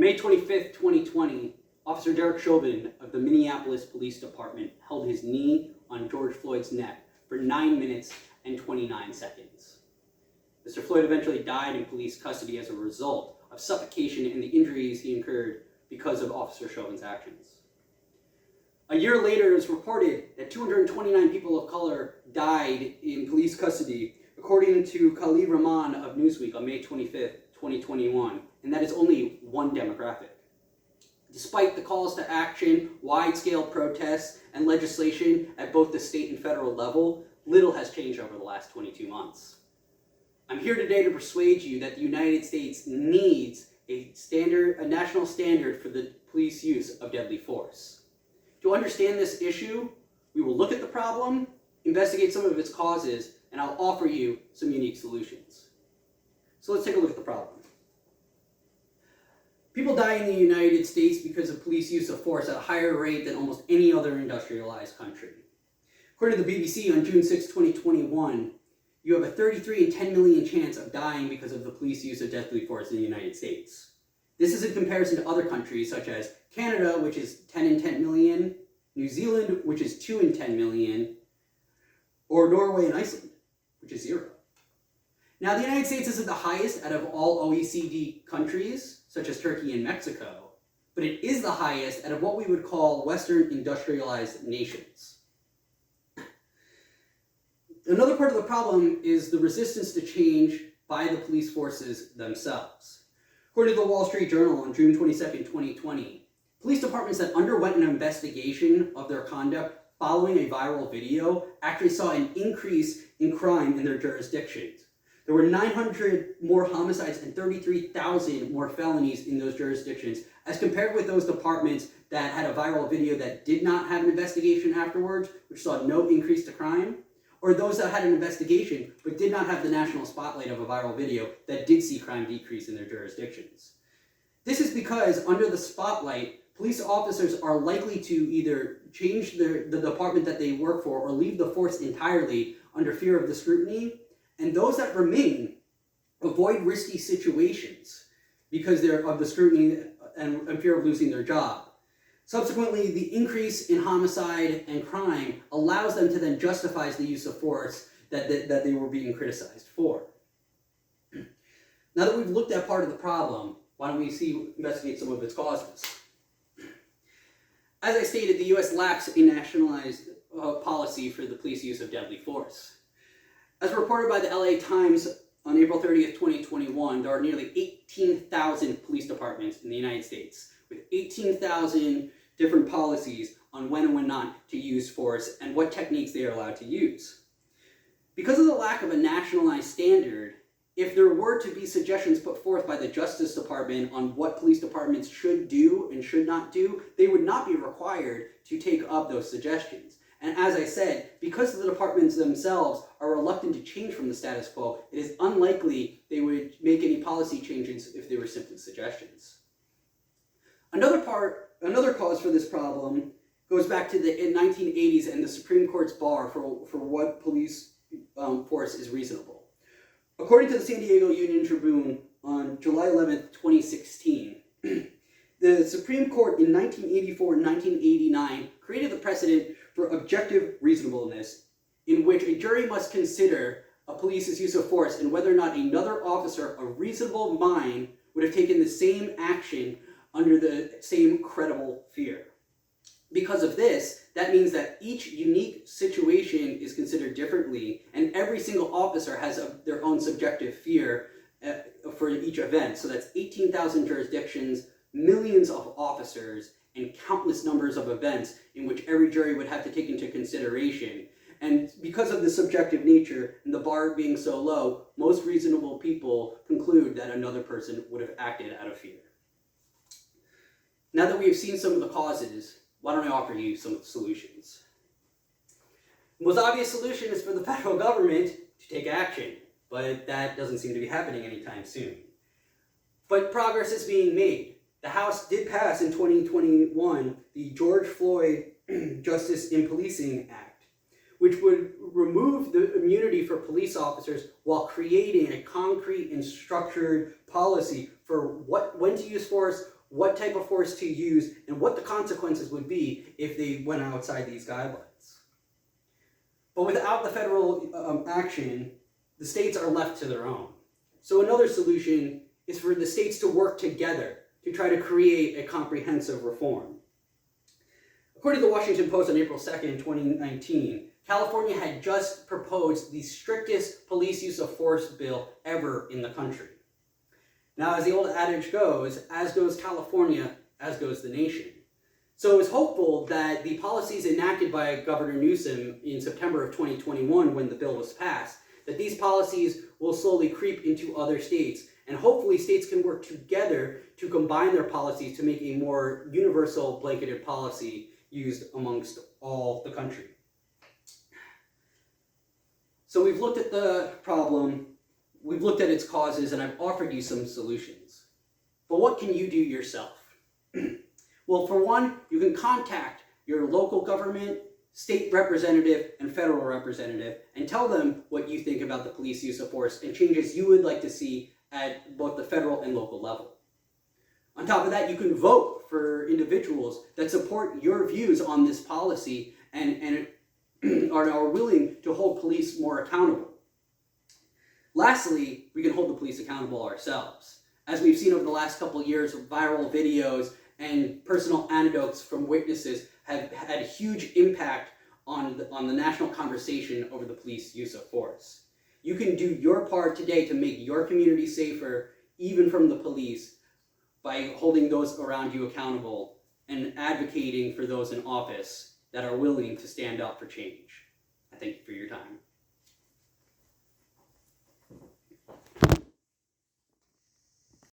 On May 25th, 2020, Officer Derek Chauvin of the Minneapolis Police Department held his knee on George Floyd's neck for 9 minutes and 29 seconds. Mr. Floyd eventually died in police custody as a result of suffocation and the injuries he incurred because of Officer Chauvin's actions. A year later, it was reported that 229 people of color died in police custody, according to Khalid Rahman of Newsweek on May 25th, 2021, and that is only one demographic. Despite the calls to action, wide-scale protests, and legislation at both the state and federal level, little has changed over the last 22 months. I'm here today to persuade you that the United States needs a national standard for the police use of deadly force. To understand this issue, we will look at the problem, investigate some of its causes, and I'll offer you some unique solutions. So let's take a look at the problem. People die in the United States because of police use of force at a higher rate than almost any other industrialized country. According to the BBC on June 6, 2021, you have a 33 in 10 million chance of dying because of the police use of deadly force in the United States. This is in comparison to other countries such as Canada, which is 10 in 10 million, New Zealand, which is 2 in 10 million, or Norway and Iceland, which is 0. Now, the United States isn't the highest out of all OECD countries, such as Turkey and Mexico, but it is the highest out of what we would call Western industrialized nations. Another part of the problem is the resistance to change by the police forces themselves. According to the Wall Street Journal on June 22, 2020, police departments that underwent an investigation of their conduct following a viral video actually saw an increase in crime in their jurisdictions. There were 900 more homicides and 33,000 more felonies in those jurisdictions, as compared with those departments that had a viral video that did not have an investigation afterwards, which saw no increase to crime, or those that had an investigation but did not have the national spotlight of a viral video that did see crime decrease in their jurisdictions. This is because under the spotlight, police officers are likely to either change the department that they work for or leave the force entirely under fear of the scrutiny, and those that remain avoid risky situations because they're of the scrutiny and fear of losing their job. Subsequently, the increase in homicide and crime allows them to then justify the use of force that they were being criticized for. Now that we've looked at part of the problem, why don't we investigate some of its causes? As I stated, the U.S. lacks a nationalized policy for the police use of deadly force. As reported by the LA Times on April 30th, 2021, there are nearly 18,000 police departments in the United States, with 18,000 different policies on when and when not to use force and what techniques they are allowed to use. Because of the lack of a nationalized standard, if there were to be suggestions put forth by the Justice Department on what police departments should do and should not do, they would not be required to take up those suggestions. And as I said, because the departments themselves are reluctant to change from the status quo, it is unlikely they would make any policy changes if they were simply suggestions. Another cause for this problem goes back to the 1980s and the Supreme Court's bar for what police force is reasonable. According to the San Diego Union Tribune on July 11th, 2016, the Supreme Court in 1984 and 1989 created the precedent for objective reasonableness, in which a jury must consider a police's use of force and whether or not another officer of reasonable mind would have taken the same action under the same credible fear. Because of this, that means that each unique situation is considered differently, and every single officer has their own subjective fear for each event. So that's 18,000 jurisdictions, millions of officers, and countless numbers of events in which every jury would have to take into consideration. And because of the subjective nature and the bar being so low, most reasonable people conclude that another person would have acted out of fear. Now that we have seen some of the causes, why don't I offer you some solutions? The most obvious solution is for the federal government to take action, but that doesn't seem to be happening anytime soon. But progress is being made. The House did pass in 2021 the George Floyd Justice in Policing Act, which would remove the immunity for police officers while creating a concrete and structured policy for when to use force, what type of force to use and what the consequences would be if they went outside these guidelines. But without the federal action, the states are left to their own. So another solution is for the states to work together to try to create a comprehensive reform. According to the Washington Post on April 2nd, 2019, California had just proposed the strictest police use of force bill ever in the country. Now, as the old adage goes, as goes California, as goes the nation. So it was hopeful that the policies enacted by Governor Newsom in September of 2021 when the bill was passed, that these policies will slowly creep into other states, and hopefully states can work together to combine their policies to make a more universal blanketed policy used amongst all the country. So we've looked at the problem, we've looked at its causes, and I've offered you some solutions. But what can you do yourself? Well, for one, you can contact your local government, state representative, and federal representative, and tell them what you think about the police use of force and changes you would like to see at both the federal and local level. On top of that, you can vote for individuals that support your views on this policy and are willing to hold police more accountable. Lastly, we can hold the police accountable ourselves. As we've seen over the last couple of years, viral videos and personal anecdotes from witnesses have had a huge impact on the national conversation over the police use of force. You can do your part today to make your community safer, even from the police, by holding those around you accountable and advocating for those in office that are willing to stand up for change. I thank you for your time.